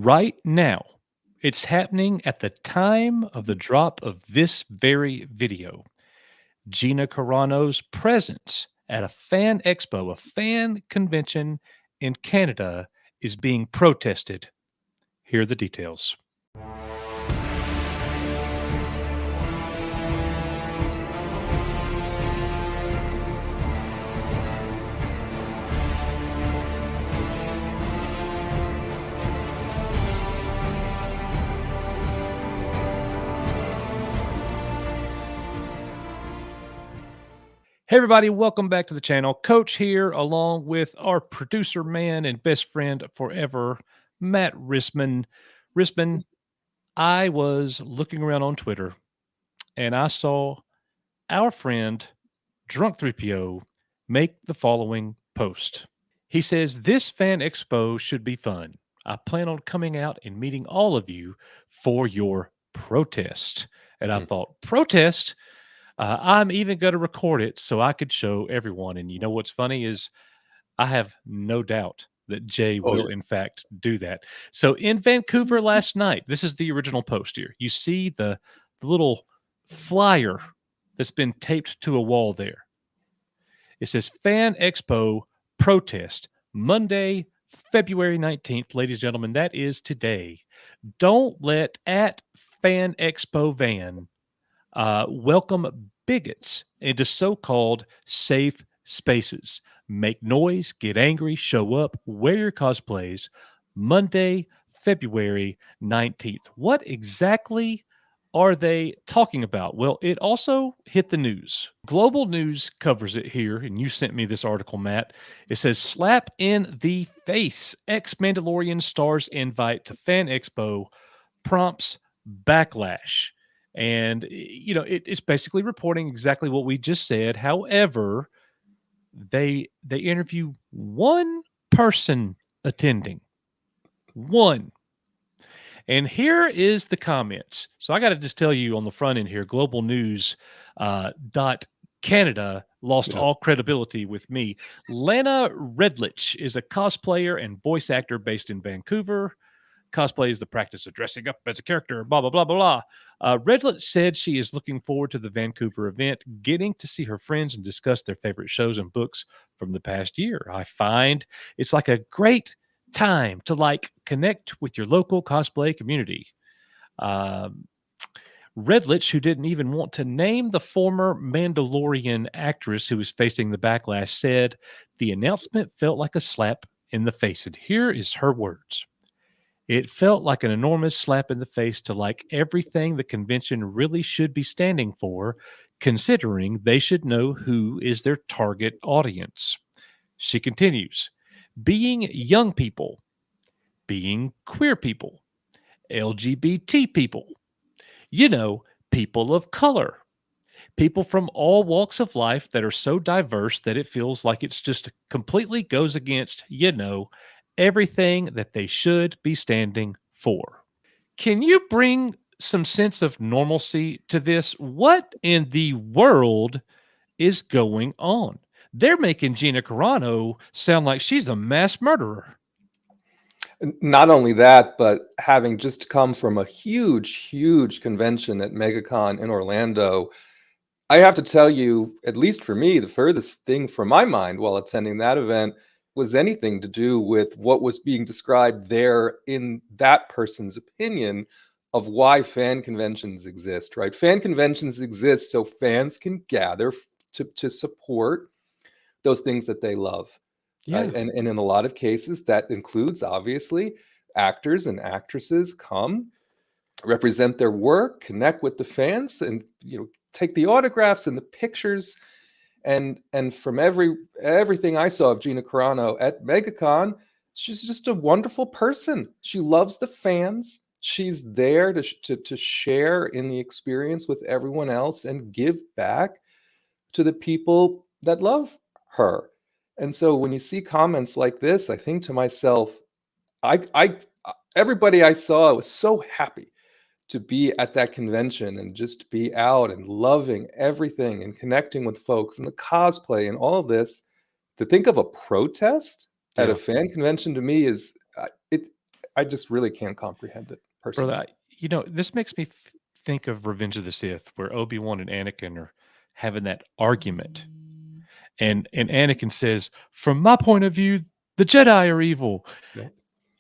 right now. It's happening at the time of the drop of this very video. Gina Carano's presence at a fan expo, a fan convention in Canada, is being protested. Here are the details. Hey, everybody, welcome back to the channel. Coach here, along with our producer man and best friend forever, Matt Risman. Risman, I was looking around on Twitter and I saw our friend Drunk 3PO make the following post. He says, "This fan expo should be fun. I plan on coming out and meeting all of you for your protest." And I thought, protest? I'm even going to record it so I could show everyone. And you know what's funny is I have no doubt that Jay Oh, will, yeah. in fact, do that. So in Vancouver last night, this is the original post here. You see the little flyer that's been taped to a wall there. It says Fan Expo Protest, Monday, February 19th. Ladies and gentlemen, that is today. Don't let at Fan Expo Van welcome bigots into so-called safe spaces. Make noise, get angry, show up, wear your cosplays. Monday, February 19th. What exactly are they talking about? Well, it also hit the news. Global News covers it here, and you sent me this article, Matt. It says, "Slap in the face. Ex-Mandalorian stars invite to Fan Expo prompts backlash." And it's basically reporting exactly what we just said. However, they interview one person attending. One. And here is the comments. So I got to just tell you on the front end here, Global News dot Canada lost all credibility with me. Lana Redlich is a cosplayer and voice actor based in Vancouver. Cosplay is the practice of dressing up as a character, blah, blah, blah, blah, blah. Redlet said she is looking forward to the Vancouver event, getting to see her friends and discuss their favorite shows and books from the past year. I find it's like a great time to connect with your local cosplay community. Redlich, who didn't even want to name the former Mandalorian actress who was facing the backlash, said the announcement felt like a slap in the face. And here is her words. "It felt like an enormous slap in the face to everything the convention really should be standing for, considering they should know who is their target audience." She continues, "Being young people, being queer people, LGBT people, people of color, people from all walks of life that are so diverse that it feels like it's just completely goes against, everything that they should be standing for." Can you bring some sense of normalcy to this? What in the world is going on? They're making Gina Carano sound like she's a mass murderer. Not only that, but having just come from a huge convention at MegaCon in Orlando, I have to tell you, at least for me, the furthest thing from my mind while attending that event was anything to do with what was being described there in that person's opinion of why fan conventions exist, right? Fan conventions exist so fans can gather to support those things that they love. Yeah. And in a lot of cases, that includes obviously actors and actresses come, represent their work, connect with the fans, and take the autographs and the pictures. And from everything I saw of Gina Carano at MegaCon, she's just a wonderful person. She loves the fans. She's there to share in the experience with everyone else and give back to the people that love her. And so when you see comments like this, I think to myself, I everybody I saw was so happy to be at that convention and just be out and loving everything and connecting with folks and the cosplay and all of this. To think of a protest at Yeah. a fan convention to me is it. I just really can't comprehend it Brother, personally. this makes me think of Revenge of the Sith, where Obi-Wan and Anakin are having that argument. And Anakin says, "From my point of view, the Jedi are evil." Yeah.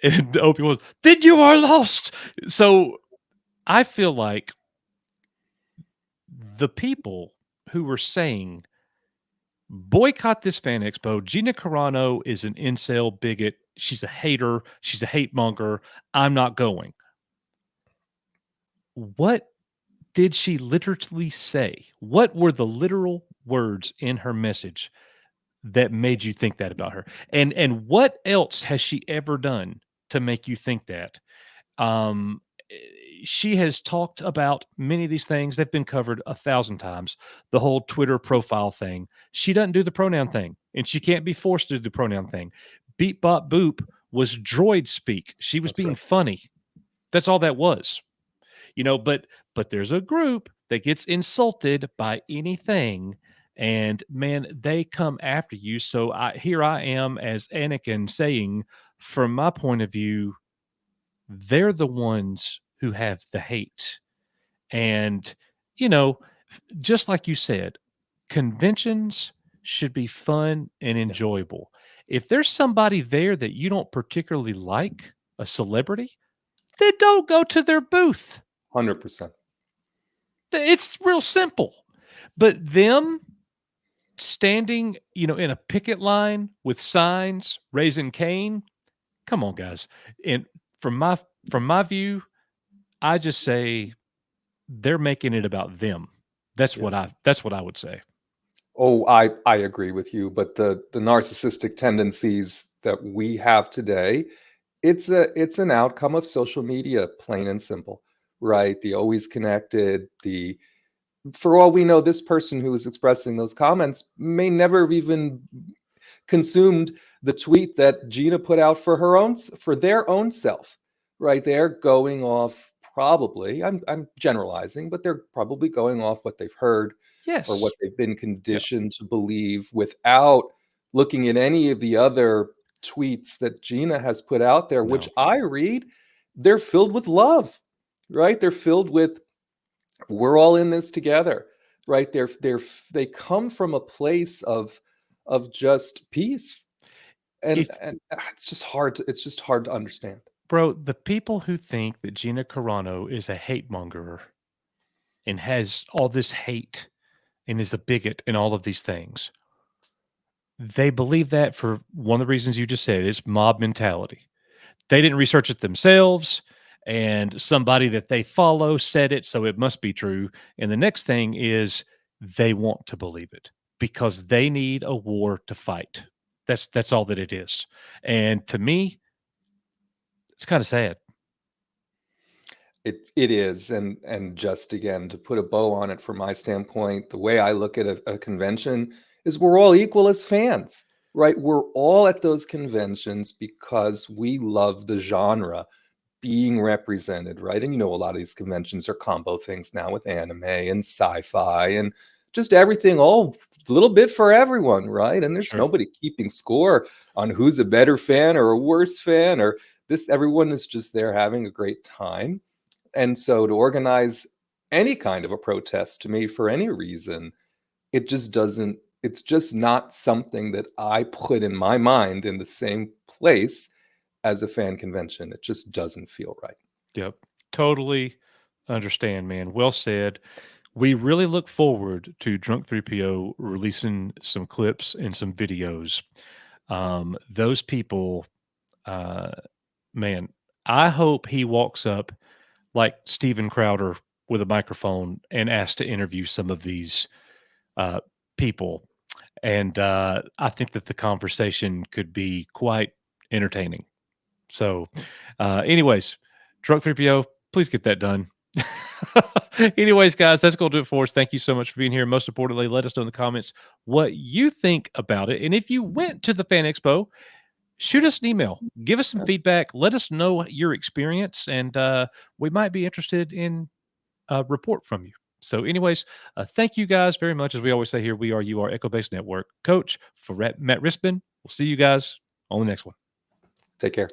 And Obi-Wan's, "Then you are lost." So I feel like the people who were saying, boycott this fan expo, Gina Carano is an incel bigot. She's a hater. She's a hate monger. I'm not going. What did she literally say? What were the literal words in her message that made you think that about her? And what else has she ever done to make you think that? Um, eh, she has talked about many of these things. They've been covered 1,000 times. The whole Twitter profile thing. She doesn't do the pronoun thing, and she can't be forced to do the pronoun thing. Beep bop boop was droid speak. She was That's being right. funny. That's all that was. But there's a group that gets insulted by anything, and man, they come after you. So here I am as Anakin saying, from my point of view, they're the ones who have the hate. And, you know, just like you said, conventions should be fun and Yeah. enjoyable. If there's somebody there that you don't particularly like, a celebrity, then don't go to their booth. 100%. It's real simple. But them standing, in a picket line with signs, raising Cain, come on, guys. And from my view, I just say they're making it about them. Yes. That's what I would say. Oh, I agree with you, but the narcissistic tendencies that we have today, it's an outcome of social media, plain and simple, right? The always connected, the for all we know, this person who is expressing those comments may never have even consumed the tweet that Gina put out for their own self, right? They're going off probably. I'm generalizing, but they're probably going off what they've heard or what Yes. they've been Yeah. conditioned to believe without looking at any of the other tweets that Gina has put out there, which No. I read. They're filled with love, right? They're filled with we're all in this together, right? They come from a place of just peace, and If it's just hard to understand. bro, the people who think that Gina Carano is a hate monger and has all this hate and is a bigot and all of these things, they believe that for one of the reasons you just said. It's mob mentality. They didn't research it themselves, and somebody that they follow said it, so it must be true. And the next thing is they want to believe it because they need a war to fight. That's all that it is. And to me, it's kind of sad. It is, and just again to put a bow on it from my standpoint, the way I look at a convention is we're all equal as fans, right? We're all at those conventions because we love the genre being represented, right? And a lot of these conventions are combo things now with anime and sci-fi and just everything, all a little bit for everyone, right? And there's Sure. nobody keeping score on who's a better fan or a worse fan or this. Everyone is just there having a great time. And so to organize any kind of a protest to me for any reason, it just doesn't, it's just not something that I put in my mind in the same place as a fan convention. It just doesn't feel right. Yep. Totally understand, man. Well said. We really look forward to Drunk 3PO releasing some clips and some videos. Those people, uh, man, I hope he walks up like Steven Crowder with a microphone and asks to interview some of these uh, people. And I think that the conversation could be quite entertaining. So, anyways, Drunk 3PO, please get that done. Anyways, guys, that's going to do it for us. Thank you so much for being here. Most importantly, let us know in the comments what you think about it. And if you went to the Fan Expo, shoot us an email, give us some Yeah. feedback, let us know your experience, and we might be interested in a report from you. So, anyways, thank you guys very much. As we always say here, we are You Are Echo Based Network. Coach for Matt Rispin. We'll see you guys on the next one. Take care.